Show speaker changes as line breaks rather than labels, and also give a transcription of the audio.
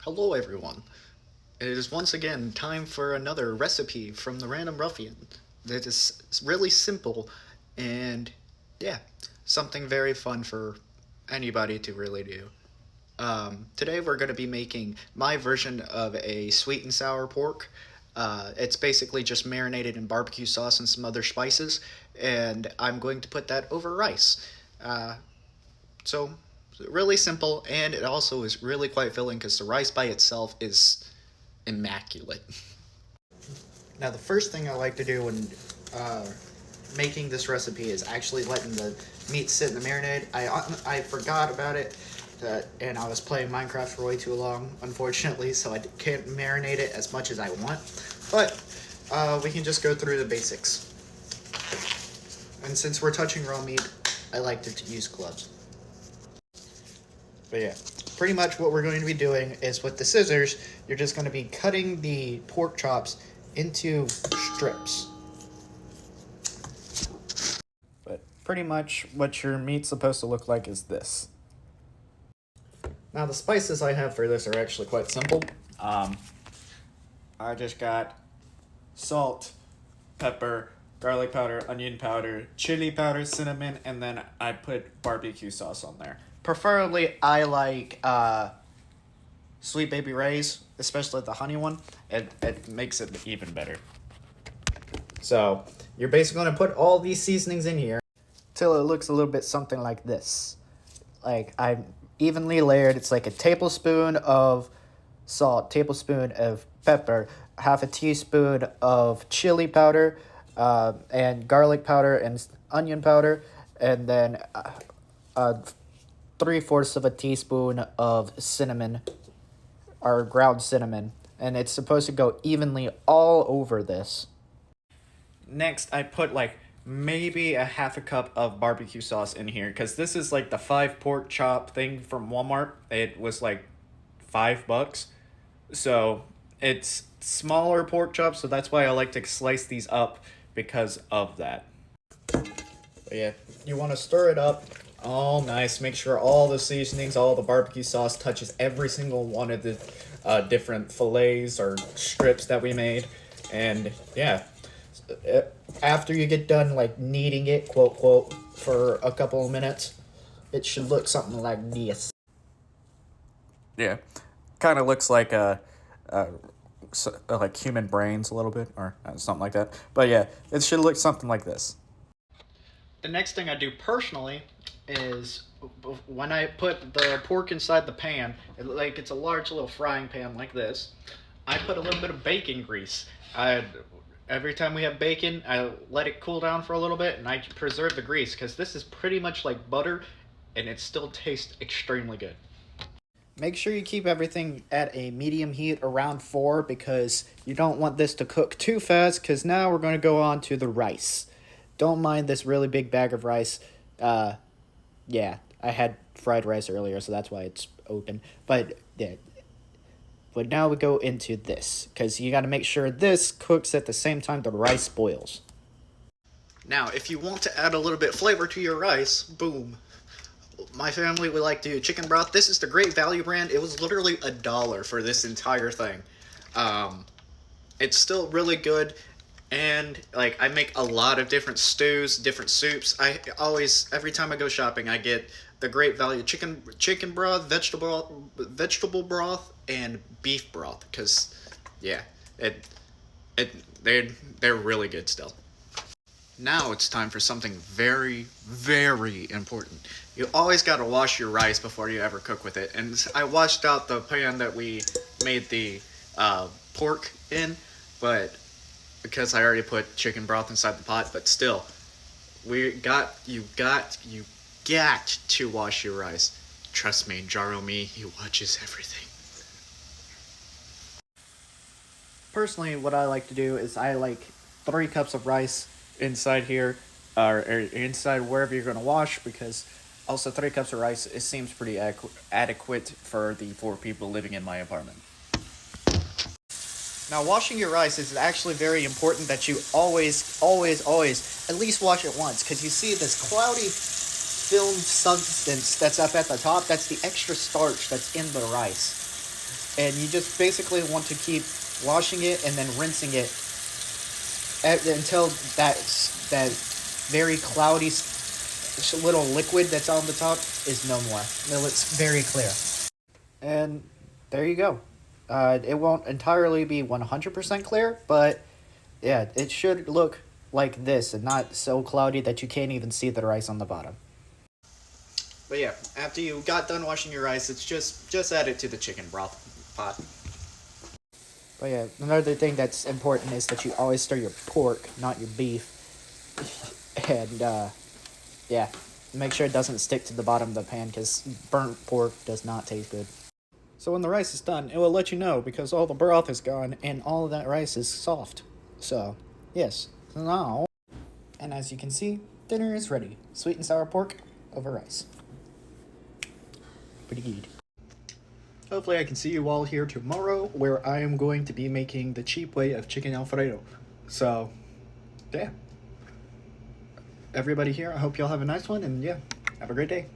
Hello, everyone. It is once again time for another recipe from the Random Ruffian that is really simple and, yeah, something very fun for anybody to really do. Today we're going to be making my version of a sweet and sour pork. It's basically just marinated in barbecue sauce and some other spices, and I'm going to put that over rice. Uh, so really simple, and it also is really quite filling because the rice by itself is immaculate. Now, the first thing I like to do when uh, making this recipe is actually letting the meat sit in the marinade. I forgot about it, and I was playing Minecraft for way too long, unfortunately, so I can't marinate it as much as I want. But we can just go through the basics. And since we're touching raw meat, I like to use gloves. But yeah, pretty much what we're going to be doing is with the scissors, you're just going to be cutting the pork chops into strips. But pretty much what your meat's supposed to look like is this. Now the spices I have for this are actually quite simple. I just got salt, pepper, garlic powder, onion powder, chili powder, cinnamon, and then I put barbecue sauce on there. Preferably, I like Sweet Baby Ray's, especially the honey one. It makes it even better. So, you're basically going to put all these seasonings in here till it looks a little bit something like this. Like, I'm evenly layered. It's like a tablespoon of salt, tablespoon of pepper, half a teaspoon of chili powder, and garlic powder and onion powder, and then 3/4 of a teaspoon of cinnamon, or ground cinnamon, and it's supposed to go evenly all over this. Next, I put like maybe a half a cup of barbecue sauce in here because this is like the 5 pork chop thing from Walmart. It was like $5. So it's smaller pork chops, so that's why I like to slice these up because of that. But yeah, you want to stir it up all nice. Make sure all the seasonings, all the barbecue sauce touches every single one of the different fillets or strips that we made. And yeah, after you get done like kneading it, quote, quote, for a couple of minutes, it should look something like this. Yeah, kind of looks like like human brains a little bit, or something like that. But yeah, it should look something like this. The next thing I do personally is when I put the pork inside the pan, like it's a large little frying pan like this, I put a little bit of bacon grease. Every time we have bacon, I let it cool down for a little bit, and I preserve the grease because this is pretty much like butter, and it still tastes extremely good. Make sure you keep everything at a medium heat around 4 because you don't want this to cook too fast because now we're going to go on to the rice. Don't mind this really big bag of rice. Yeah, I had fried rice earlier, so that's why it's open. But yeah, but now we go into this because you got to make sure this cooks at the same time the rice boils. Now, if you want to add a little bit of flavor to your rice, boom. My family would like to do chicken broth. This is the Great Value brand. It was literally $1 for this entire thing. It's still really good, and like I make a lot of different stews, different soups. I always, every time I go shopping, I get the Great Value chicken broth, vegetable broth, and beef broth. Cause yeah, they're really good still. Now it's time for something very, very important. You always gotta wash your rice before you ever cook with it. And I washed out the pan that we made the pork in, but because I already put chicken broth inside the pot, but still, you got to wash your rice. Trust me, Jaro Me, he watches everything. Personally, what I like to do is I like 3 cups of rice inside here, or inside wherever you're going to wash, because also 3 cups of rice, it seems pretty adequate for the 4 people living in my apartment. Now, washing your rice is actually very important that you always, always, always at least wash it once, because you see this cloudy film substance that's up at the top. That's the extra starch that's in the rice. And you just basically want to keep washing it and then rinsing it until that very cloudy little liquid that's on the top is no more. It's very clear. And there you go. It won't entirely be 100% clear, but yeah, it should look like this and not so cloudy that you can't even see the rice on the bottom. But yeah, after you got done washing your rice, it's just add it to the chicken broth pot. But yeah, another thing that's important is that you always stir your pork, not your beef. And yeah, make sure it doesn't stick to the bottom of the pan because burnt pork does not taste good. So when the rice is done, it will let you know because all the broth is gone and all of that rice is soft. So, yes, now, and as you can see, dinner is ready. Sweet and sour pork over rice. Pretty good. Hopefully I can see you all here tomorrow where I am going to be making the cheap way of chicken Alfredo. So, yeah. Everybody here, I hope y'all have a nice one and yeah, have a great day.